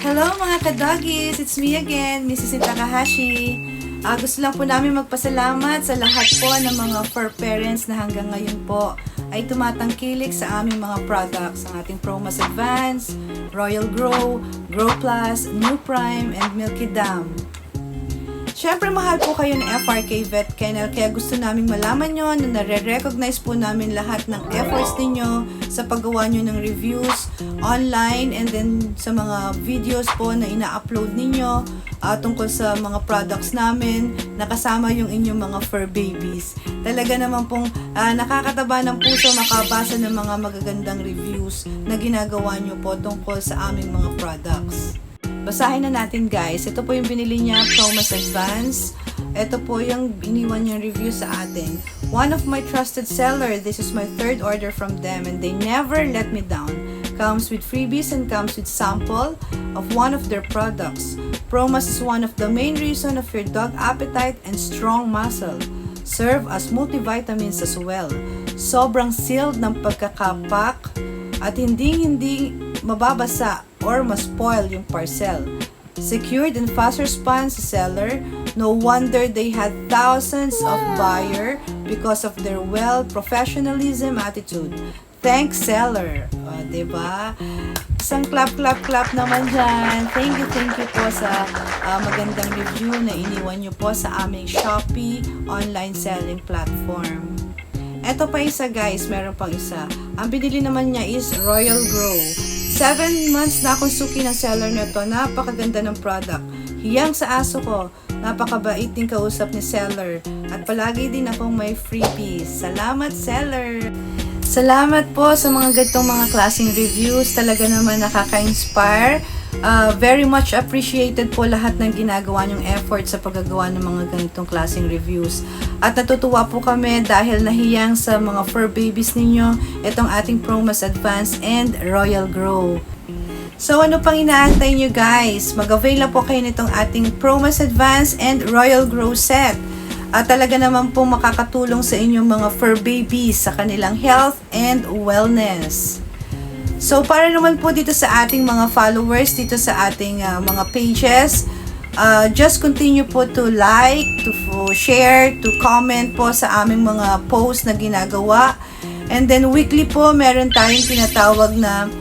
Hello mga ka-doggies! It's me again, Mrs. Takahashi. Gusto lang po namin magpasalamat sa lahat po ng mga fur parents na hanggang ngayon po ay tumatangkilik sa aming mga products, ang ating Promas Advance, Royal Grow, Grow Plus, New Prime, and Milky Dam. Siyempre, mahal po kayo ng FRK Vet Kennel, kaya gusto naming malaman nyo na nare-recognize po namin lahat ng efforts ninyo sa paggawa nyo ng reviews online and then sa mga videos po na ina-upload ninyo tungkol sa mga products namin, nakasama yung inyong mga fur babies. Talaga naman pong nakakataba ng puso makabasa ng mga magagandang reviews na ginagawa nyo po tungkol sa aming mga products. Basahin na natin guys. Ito po yung binili niya, Promas Advance. Ito po yung iniwan niyang review sa atin. One of my trusted seller. This is my third order from them and they never let me down. Comes with freebies and comes with sample of one of their products. Promas is one of the main reason of your dog appetite and strong muscle. Serve as multivitamins as well. Sobrang sealed ng pagkakapak at hindi mababasa or ma-spoil yung parcel. Secured and fast response sa seller. No wonder they had thousands of buyer because of their professionalism attitude. Thanks seller. Diba? Isang clap naman dyan. Thank you po sa magandang review na iniwan nyo po sa aming Shopee online selling platform. Eto pa isa guys, meron pang isa. Ang binili naman niya is Royal Grow. 7 months na akong suki ng seller na to. Napakaganda ng product. Hiyang sa aso ko. Napakabait din kausap ni seller. At palagi din akong may freebies. Salamat seller! Salamat po sa mga ganitong mga klaseng reviews. Talaga naman nakaka-inspire. Very much appreciated po lahat ng ginagawa niyong effort sa paggagawa ng mga ganitong klaseng reviews. At natutuwa po kami dahil nahiyang sa mga fur babies ninyo itong ating Promas Advance and Royal Grow. So ano pang inaantay nyo guys? Mag-avail na po kayo nitong ating Promas Advance and Royal Grow set. At talaga naman po makakatulong sa inyong mga fur babies sa kanilang health and wellness. So, para naman po dito sa ating mga followers, dito sa ating mga pages, just continue po to like, to share, to comment po sa aming mga posts na ginagawa. And then, weekly po, meron tayong tinatawag na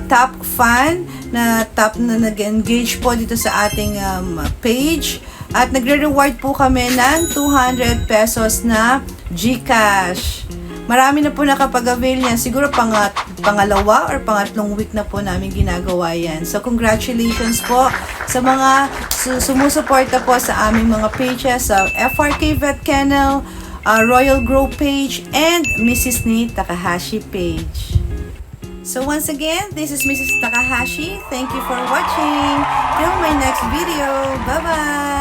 top fan, na nag-engage po dito sa ating page. At nagre-reward po kami ng 200 pesos na GCash. Marami na po nakapag-avail yan. Siguro pangalawa or pangatlong week na po namin ginagawa yan. So, congratulations po sa mga sumusuporta po sa aming mga pages sa FRK Vet Kennel, Royal Grow page, and Mrs. Takahashi page. So, once again, this is Mrs. Takahashi. Thank you for watching. Till my next video. Bye-bye!